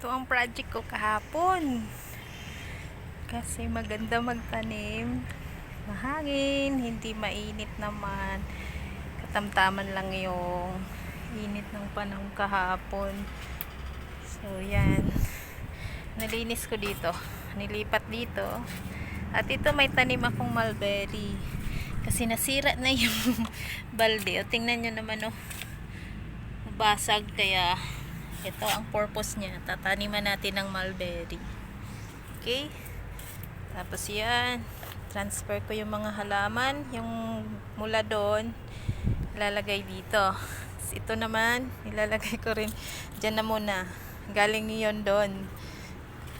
Ito ang project ko kahapon. Kasi maganda magtanim. Mahangin, hindi mainit naman. Katamtaman lang yung init ng panahon kahapon. So, yan. Nalinis ko dito. Nilipat dito. At ito may tanim akong mulberry. Kasi nasira na yung balde. O, tingnan nyo naman, oh. Basag, kaya ito ang purpose niya. Tataniman natin ng mulberry. Okay? Tapos yan, transfer ko yung mga halaman, yung mula doon, ilalagay dito. Ito naman, ilalagay ko rin dyan na muna. Galing yun doon.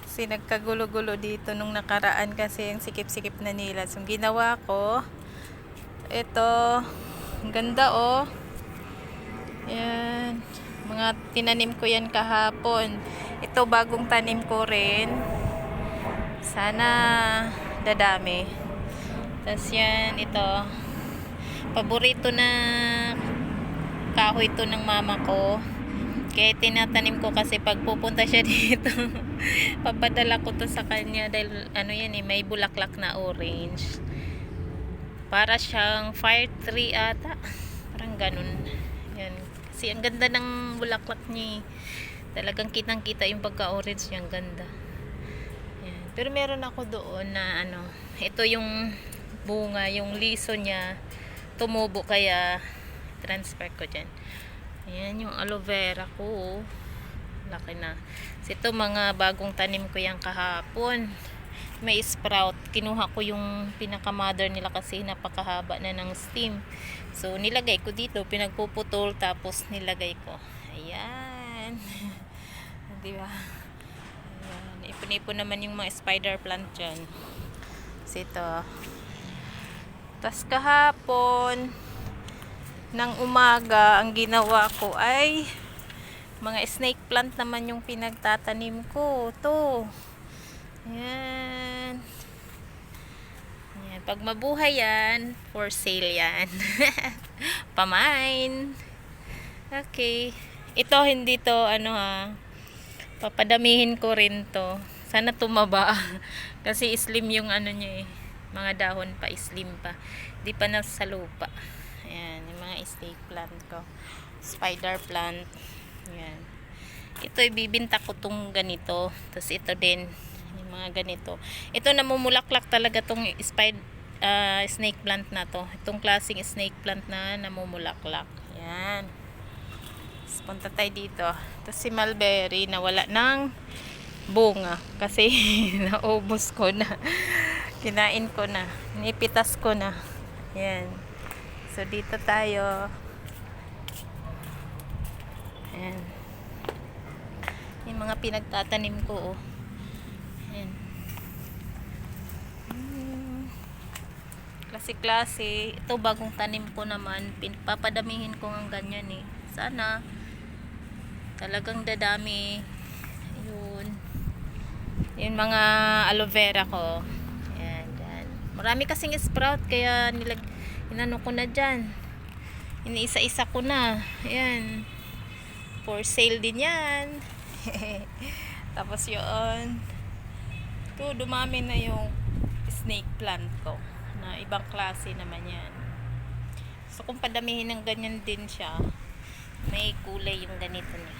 Kasi nagkagulo-gulo dito nung nakaraan kasi yung sikip-sikip na nila. So, ginawa ko, ito, ang ganda, oh. Yan. Mga tinanim ko yan kahapon. Ito bagong tanim ko rin. Sana dadami. Tapos yan, ito. Paborito na kahoy ito ng mama ko. Kaya tinatanim ko kasi pag pupunta siya dito, papadala ko to sa kanya dahil ano yan eh, may bulaklak na orange. Para siyang fire tree ata. Parang ganun. Yan. Kasi ang ganda ng bulaklak niya eh. Talagang kitang-kita yung pagka-orange niya. Ang ganda. Yan. Pero meron ako doon na ano, ito yung bunga, yung liso niya tumubo kaya transfer ko dyan. Ayan yung aloe vera ko. Laki na. So, ito mga bagong tanim ko yung kahapon. May sprout. Kinuha ko yung pinaka-mother nila kasi napakahaba na ng stem. So, nilagay ko dito. Pinagpuputol tapos nilagay ko. Ayan. Diba? Ayan. Ipon-ipon naman yung mga spider plant dyan. So, ito. Tapos kahapon ng umaga, ang ginawa ko ay mga snake plant naman yung pinagtatanim ko. Ito. Ayan. Ayan. Pag mabuhay yan, for sale yan. Pamain. Okay. Ito, hindi to, ano ha. Papadamihin ko rin to. Sana tumaba. Kasi slim yung ano niya eh. Mga dahon pa, slim pa. Di pa nasa lupa. Ayan. Yung mga snake plant ko. Spider plant. Ayan. Ito, ibibinta ko tong ganito. Tapos ito din. Yung mga ganito. Ito, namumulaklak talaga tong snake plant na to. Itong klaseng snake plant na namumulaklak. Ayan. Tapos punta tayo dito. Tapos si mulberry na wala ng bunga. Kasi naubos ko na. Kinain ko na. Nipitas ko na. Ayan. So, dito tayo. Ayan. Yung mga pinagtatanim ko, oh. Ayan. Klase-klase. Ito, bagong tanim ko naman. Papadamihin ko ng ganyan, eh. Sana, talagang dadami. Ayun. Yung mga aloe vera ko. Ayan, dyan. Marami kasing sprout, kaya inano ko na dyan. Iniisa-isa ko na. Ayan. For sale din yan. Tapos yun. Ito, dumami na yung snake plant ko. Na ibang klase naman yan. So, kung padamihin ng ganyan din siya, may kulay yung ganito niya.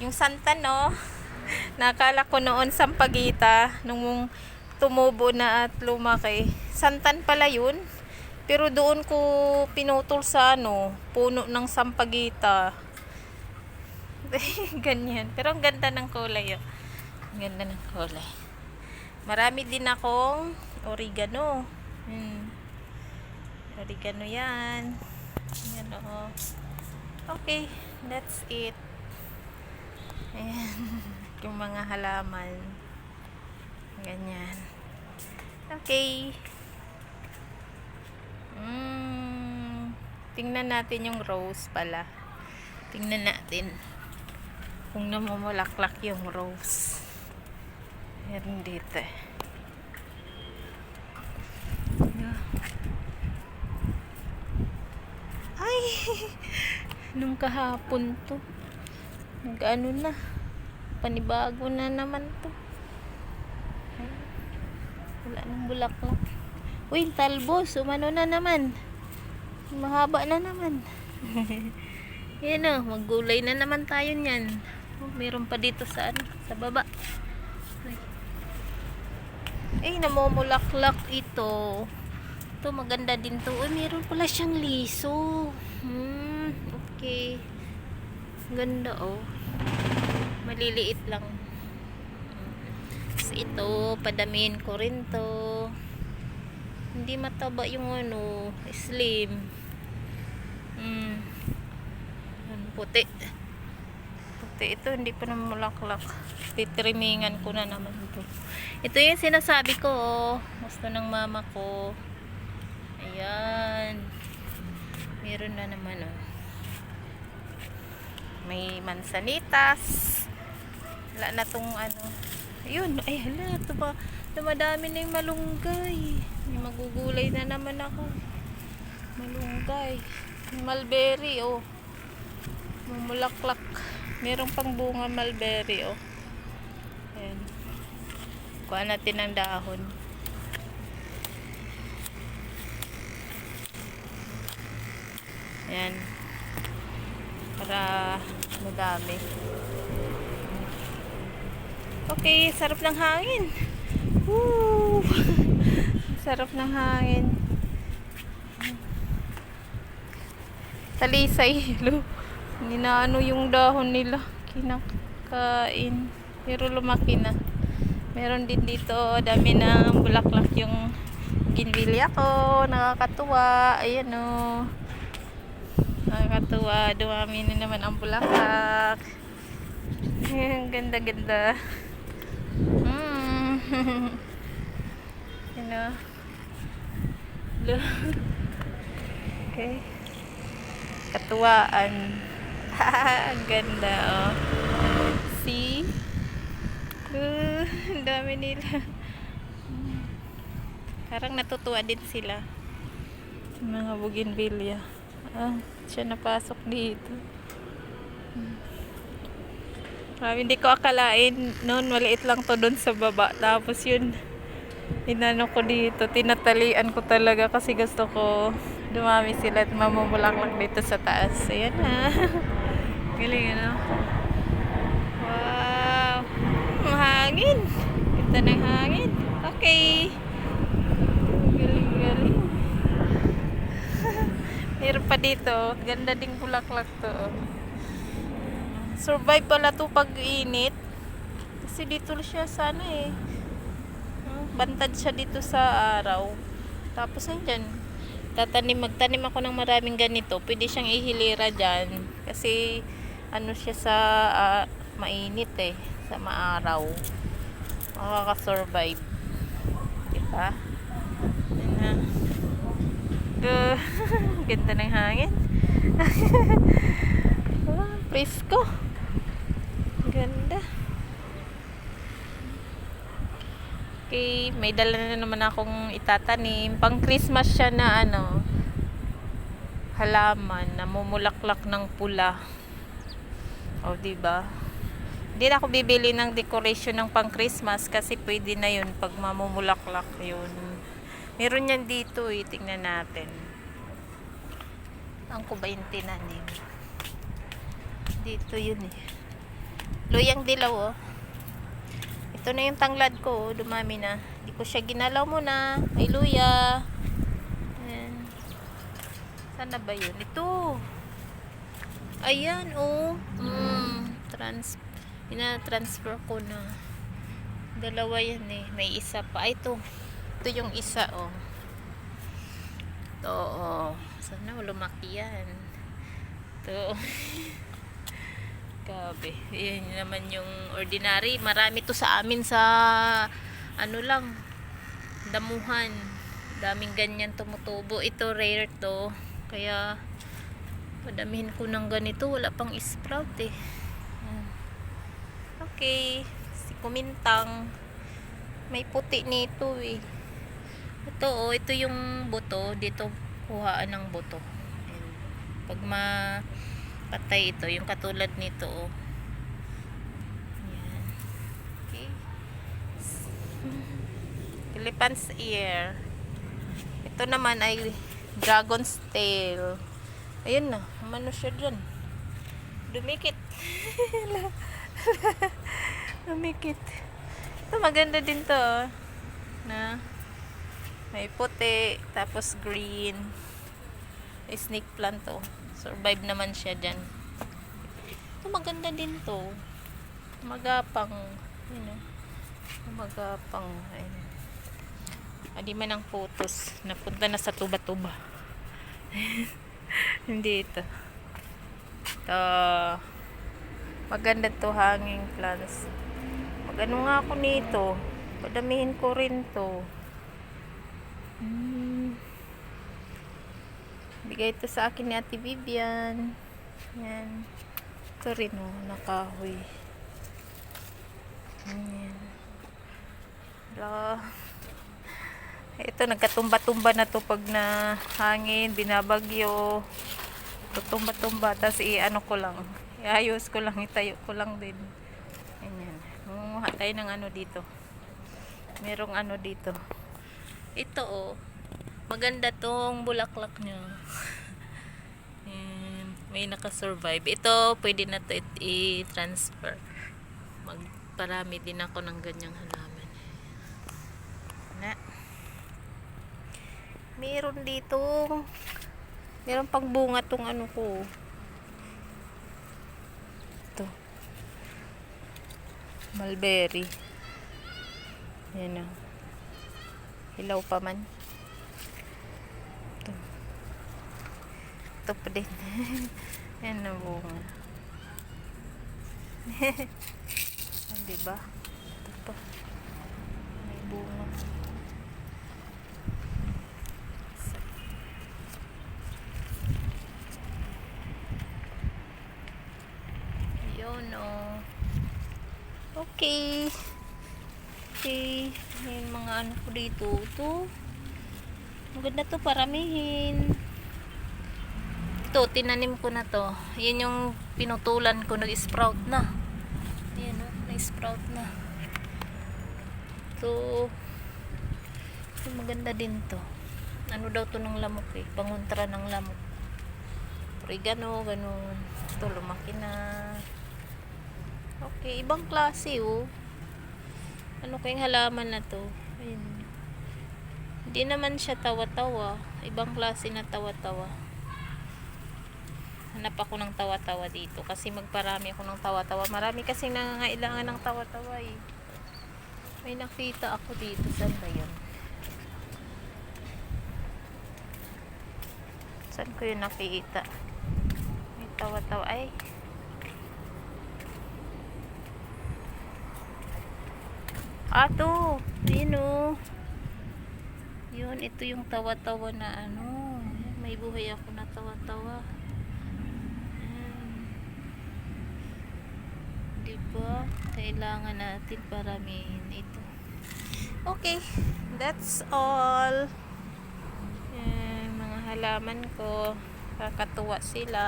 Yung santan, no? Nakala ko noon sampagita, nung tumubo na at lumaki. Santan pala yun. Pero doon ko pinutol sa ano, puno ng sampagita. Ganyan. Pero ang ganda ng kulay. Oh. Ang ganda ng kulay. Marami din akong oregano. Oregano yan. Yan, oh. Okay. That's it. Ayan. Yung mga halaman. Ganyan. Okay. Tingnan natin yung rose pala. Tingnan natin kung namumulaklak yung rose. Meron dito. Ay! Nung kahapon to. Nag-ano na. Panibago na naman to. Wala nang bulaklak. Uy, talbos. Umano na naman. Mahaba na naman. Yan o. Maggulay na naman tayo niyan. Oh, meron pa dito sa ano, sa baba. Ay, namumulaklak ito. Ito, maganda din to. Uy, meron pala siyang liso. Okay. Ganda oh. Maliliit lang. So, ito, padamihin ko rin to. Hindi mataba yung ano, slim. Puti. Puti ito, hindi pa namulaklak. Titrimingan ko na naman ito. Ito yung sinasabi ko, oh. Gusto ng mama ko. Ayan. Meron na naman, oh. May mansanitas. Wala na tong ano. Ayun, ay hala, ito ba? Dumadami na yung malunggay. May magugulay na naman ako. Malunggay. Mulberry, oh. Mamulaklak. Meron pang bunga mulberry, oh. Ayan. Kuha natin ang dahon. Ayan. Para madami. Okay, sarap ng hangin. Woo! Sarap ng hangin. Talisay. Ninaano yung dahon nila. Kinakain. Pero lumaki na. Meron din dito. Dami ng bulaklak yung ginbilya ko. Nakakatuwa. Ayan o. Nakakatuwa. Dumami na naman ang bulaklak. Ganda-ganda. You know. Okay. Katuwaan. Ang ganda, oh. See? Ang dami nila. Parang natutuwa din sila. Mga bougainvillea. Siya napasok dito. Hindi ko akalain noon, maliit lang to doon sa baba. Tapos yun, inano ko dito, tinatalian ko talaga kasi gusto ko dumami sila at mamumulaklak dito sa taas. Ayan na. Galing, ano? Wow! Mahangin! Ito ng hangin. Okay. Galing. Meron pa dito. Ganda ding bulaklak to. Survive pala to pag init. Kasi dito siya sana eh. Bantad siya dito sa araw. Tapos andyan. Magtanim ako ng maraming ganito. Pwede siyang ihilira dyan. Kasi ano siya sa mainit eh. Sa maaraw. Makaka-survive. Diba? Ganda ng hangin. Presko. Ganda. Okay, may dala na naman akong itatanim. Pang Christmas siya na ano, halaman na mumulaklak ng pula. O, diba? Hindi na ako bibili ng decoration ng pang Christmas kasi pwede na yun pag mamumulaklak yun. Meron yan dito eh. Tingnan natin. Ang ko ba yung tinanim? Dito yun eh. Luyang dilaw, oh. Ito na yung tanglad ko, oh. Dumami na. Hindi ko siya ginalaw muna. May luya. Ayan. Sana ba yun? Ito. Ayan, oh. Ina-transfer ko na. Dalawa yan eh. May isa pa. Ay, ito. Ito yung isa, oh. Ito, oh. Sana lumaki yan. Ito. Gabi. Yan naman yung ordinary. Marami to sa amin sa ano lang, damuhan. Daming ganyan tumutubo. Ito rare to. Kaya padamihin ko ng ganito. Wala pang sprout eh. Okay. Si kumintang. May puti nito eh. Ito oh. Ito yung buto. Dito kuhaan ng buto. Pag patay ito, yung katulad nito oh. elephant's ear. Ito naman ay dragon's tail. Ayun na, umano siya dyan. Dumikit. Dumikit. Ito maganda din to. Oh. Na may puti, tapos green. Ay, snake plant to. Survive naman siya dyan. Ito maganda din to. Magapang. Ayun oh. Magapang. Ayun. Adi man ang photos. Napunta na sa tuba-tuba. Hindi ito. Ito. Maganda to, hanging plants. Magano nga ako nito. Padamihin ko rin to. Bigay ito sa akin ni Ate Vivian. Yan. Ito rin oh, nakahoy. Yan. Hala. Ito, nagkatumba-tumba na to pag na hangin, binabagyo. Tutumba-tumba, tapos i-ano ko lang. Iayos ko lang, itayo ko lang din. Ayan. Mumuha tayo ng ano dito. Merong ano dito. Ito oh. Maganda tong bulaklak niya. Ayan. May nakasurvive. Ito, pwede na to i-transfer. Magparami din ako ng ganyang halaman. Na. Meron dito. Meron pang bunga tong ano ko. Ito. Mulberry. Yan o. Hilaw pa man. Ito. Ito pa din. Yan na bunga. Diba? Ito pa. May bunga. No. Okay. Okay. Yung mga ano ko dito. Ito. Maganda to paramihin. Ito, tinanim ko na to. Yan yung pinutulan ko. Nag-sprout na. Ayan o. Nag-sprout na. Ito. Ito. Maganda din to. Ano daw to ng lamok eh. Pangontra ng lamok. Oregano, ganun. Ito, lumaki na. Okay, ibang klase oh. Ano kayong halaman na to? Ayun. Hindi naman siya tawa-tawa. Ibang klase na tawa-tawa. Hanap ako ng tawa-tawa dito. Kasi magparami ako ng tawa-tawa. Marami kasi nangangailangan ng tawa-tawa eh. May nakita ako dito. Saan ba yun? Saan ko yun nakita? May tawa-tawa. Ay. To. Ayun o. Yun, ito yung tawa-tawa na ano. May buhay ako na tawa-tawa. Diba? Kailangan natin paramihin ito. Okay. That's all. Yan, mga halaman ko. Kakatuwa sila.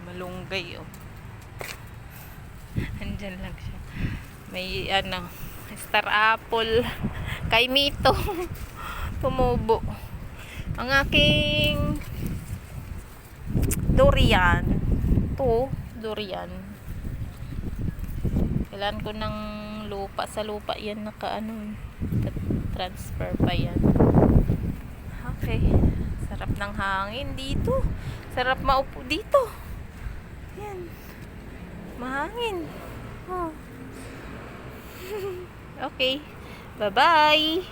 Malunggay oh. Andyan lang siya. May ano, star apple. Kay Mito. Tumubo. Ang aking durian. To, durian. Kailangan ko ng lupa. Sa lupa yan naka-ano. Transfer pa yan. Okay. Sarap ng hangin dito. Sarap maupo dito. Yan. Mahangin. Oh. Okay. Bye-bye.